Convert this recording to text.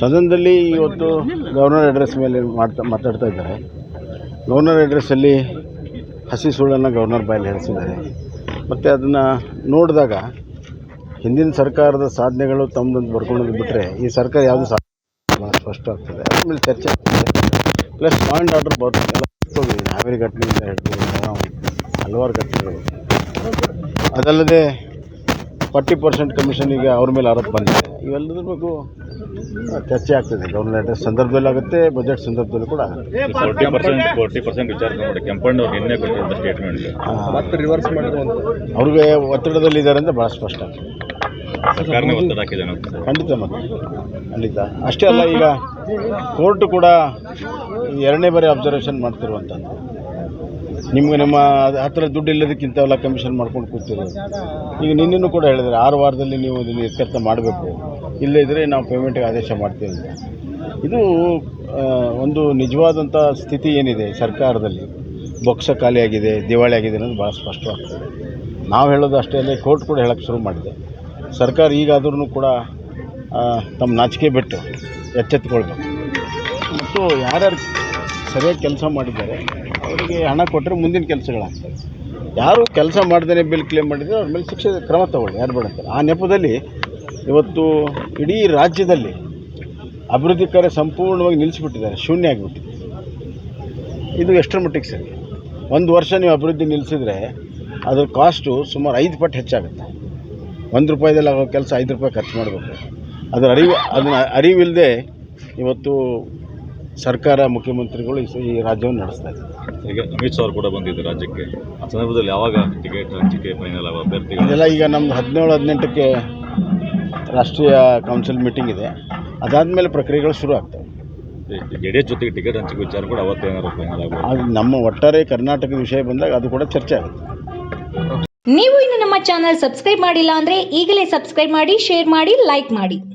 ಸದನದಲ್ಲಿ ಇವತ್ತು governor address ಮೇಲೆ ಮಾತಾಡ್ತಾ ಇದ್ದಾರೆ. ಗವರ್ನರ್ ಅಡ್ರೆಸ್ಸಲ್ಲಿ ಹಸಿ ಸುಳ್ಳನ್ನು ಗವರ್ನರ್ ಬಾಯಲ್ಲಿ ಹೇಳಿಸಿದ್ದಾರೆ. ಮತ್ತು ಅದನ್ನು ನೋಡಿದಾಗ ಹಿಂದಿನ ಸರ್ಕಾರದ ಸಾಧನೆಗಳು ತಮ್ಮದೊಂದು ಬರ್ಕೊಳ್ಳೋದು ಬಿಟ್ಟರೆ ಈ ಸರ್ಕಾರ ಯಾವುದು ಸಾಧನೆ ಸ್ಪಷ್ಟ ಆಗ್ತದೆ. ಅದ್ರ ಮೇಲೆ ಚರ್ಚೆ ಆಗ್ತದೆ. ಪ್ಲಸ್ ಪಾಯಿಂಟ್ ಆರ್ಡರ್ ಬರ್ತದೆ. ಹಾವೇರಿ ಘಟನೆಯಿಂದ ಹಿಡಿದು ಹಲವಾರು ಘಟನೆಗಳು. ಅದಲ್ಲದೆ 40% ಕಮಿಷನಿಗೆ ಅವ್ರ ಮೇಲೆ ಆರೋಪ ಬಂದಿದೆ. ಇವೆಲ್ಲದ್ರ ಬಗ್ಗೆ ಚರ್ಚೆ ಆಗ್ತದೆ. ಗವರ್ನರ್ ಅಡ್ರೆಸ್ ಸಂದರ್ಭದಲ್ಲಿ ಆಗುತ್ತೆ, ಬಜೆಟ್ ಸಂದರ್ಭದಲ್ಲಿ ಕೂಡ ಆಗುತ್ತೆ. 40% ವಿಚಾರ ಮಾಡಿ ಕೆಂಪಣ್ಣ ಅವರು ನಿನ್ನೆ ಕೊಟ್ಟಿರುವಂಥ ಸ್ಟೇಟ್ಮೆಂಟ್ ಮತ್ತೆ ರಿವರ್ಸ್ ಮಾಡಿರುವಂಥ ಅವ್ರಿಗೆ ಒತ್ತಡದಲ್ಲಿದ್ದಾರೆ ಅಂತ ಭಾಳ ಸ್ಪಷ್ಟ. ಸರ್ಕಾರನೇ ಒತ್ತಡ ಹಾಕಿದೆ ಖಂಡಿತ. ಖಂಡಿತ ಅಷ್ಟೇ ಅಲ್ಲ, ಈಗ ಕೋರ್ಟ್ ಕೂಡ 2ನೇ ಬಾರಿ ಅಬ್ಸರ್ವೇಷನ್ ಮಾಡ್ತಿರುವಂಥದ್ದು. ನಿಮಗೆ ನಮ್ಮ ಹತ್ತಿರ ದುಡ್ಡು ಇಲ್ಲದಕ್ಕಿಂತವೆಲ್ಲ ಕಮಿಷನ್ ಮಾಡ್ಕೊಂಡು ಕೂತಿರೋದು. ಈಗ ನಿನ್ನೆನೂ ಕೂಡ ಹೇಳಿದರೆ 6 ವಾರದಲ್ಲಿ ನೀವು ಇದನ್ನು ಇತ್ಯರ್ಥ ಮಾಡಬೇಕು, ಇಲ್ಲದೇ ಇದ್ದರೆ ನಾವು ಪೇಮೆಂಟ್ಗೆ ಆದೇಶ ಮಾಡ್ತೀವಿ ಅಂತ. ಇದು ಒಂದು ನಿಜವಾದಂಥ ಸ್ಥಿತಿ ಏನಿದೆ ಸರ್ಕಾರದಲ್ಲಿ, ಬೊಕ್ಸ ಖಾಲಿಯಾಗಿದೆ, ದಿವಾಳಿ ಆಗಿದೆ ಅನ್ನೋದು ಭಾಳ ಸ್ಪಷ್ಟವಾಗ್ತದೆ. ನಾವು ಹೇಳೋದು ಅಷ್ಟೇ ಅಲ್ಲೇ ಕೋರ್ಟ್ ಕೂಡ ಹೇಳೋಕ್ಕೆ ಶುರು ಮಾಡಿದೆ. ಸರ್ಕಾರ ಈಗಾದ್ರೂ ಕೂಡ ತಮ್ಮ ನಾಚಿಕೆ ಬಿಟ್ಟು ಎಚ್ಚೆತ್ತುಕೊಳ್ಬೇಕು. ಮತ್ತು ಯಾರ್ಯಾರು ಸರಿಯಾಗಿ ಕೆಲಸ ಮಾಡಿದ್ದಾರೆ ಅವರಿಗೆ ಹಣ ಕೊಟ್ಟರೆ ಮುಂದಿನ ಕೆಲಸಗಳಾಗ್ತವೆ. ಯಾರು ಕೆಲಸ ಮಾಡ್ದೇ ಬಿಲ್ ಕ್ಲೇಮ್ ಮಾಡಿದರೆ ಅವ್ರ ಮೇಲೆ ಶಿಕ್ಷೆ ಕ್ರಮ ತಗೊಳ್ಳಿ, ಯಾರು ಬೇಡಂತಾರೆ. ಆ ನೆಪದಲ್ಲಿ ಇವತ್ತು ಇಡೀ ರಾಜ್ಯದಲ್ಲಿ ಅಭಿವೃದ್ಧಿ ಕಾರ್ಯ ಸಂಪೂರ್ಣವಾಗಿ ನಿಲ್ಲಿಸಿಬಿಟ್ಟಿದ್ದಾರೆ, ಶೂನ್ಯ ಆಗಿಬಿಟ್ಟಿದೆ. ಇದು ಎಷ್ಟರ ಮಟ್ಟಿಗೆ ಸರಿ? 1 ವರ್ಷ ನೀವು ಅಭಿವೃದ್ಧಿ ನಿಲ್ಲಿಸಿದರೆ ಅದ್ರ ಕಾಸ್ಟು ಸುಮಾರು 5 ಪಟ್ಟು ಹೆಚ್ಚಾಗುತ್ತೆ. ₹1 ಆಗೋ ಕೆಲಸ ₹5 ಖರ್ಚು ಮಾಡಬೇಕು. ಅದನ್ನು ಅರಿವಿಲ್ಲದೆ ಇವತ್ತು ಸರ್ಕಾರ, ಮುಖ್ಯಮಂತ್ರಿಗಳು ಈ ರಾಜ್ಯವನ್ನು ನಡೆಸ್ತಾ ಇದ್ದಾರೆ. ಈಗ ಅಮಿತ್ ಶಾ ಅವರು ಕೂಡ ಬಂದಿದ್ದು ರಾಜ್ಯಕ್ಕೆ. ಆ ಸಂದರ್ಭದಲ್ಲಿ ಯಾವಾಗ ಟಿಕೆಟ್ ಹಂಚಿಕೆ ಫೈನಲ್ ಆಗೋ ಅಭ್ಯರ್ಥಿಗಳು? ಇದೆಲ್ಲ ಈಗ ನಮ್ಮದು 17-18ಕ್ಕೆ ರಾಷ್ಟ್ರೀಯ ಕೌನ್ಸಿಲ್ ಮೀಟಿಂಗ್ ಇದೆ. ಅದಾದಮೇಲೆ ಪ್ರಕ್ರಿಯೆಗಳು ಶುರು ಆಗ್ತವೆ. ಜೆಡಿಎಸ್ ಜೊತೆಗೆ ಟಿಕೆಟ್ ಹಂಚಿಕೆ ವಿಚಾರ ಕೂಡ ಅವತ್ತೇನಾದ್ರು ಫೈನಲ್ ಆಗಬಹುದು. ಅದು ನಮ್ಮ ಒಟ್ಟಾರೆ ಕರ್ನಾಟಕದ ವಿಷಯ ಬಂದಾಗ ಅದು ಕೂಡ ಚರ್ಚೆ ಆಗುತ್ತೆ. ನೀವು ಇನ್ನು ನಮ್ಮ ಚಾನಲ್ ಸಬ್ಸ್ಕ್ರೈಬ್ ಮಾಡಿಲ್ಲ ಅಂದ್ರೆ ಈಗಲೇ ಸಬ್ಸ್ಕ್ರೈಬ್ ಮಾಡಿ, ಶೇರ್ ಮಾಡಿ, ಲೈಕ್ ಮಾಡಿ.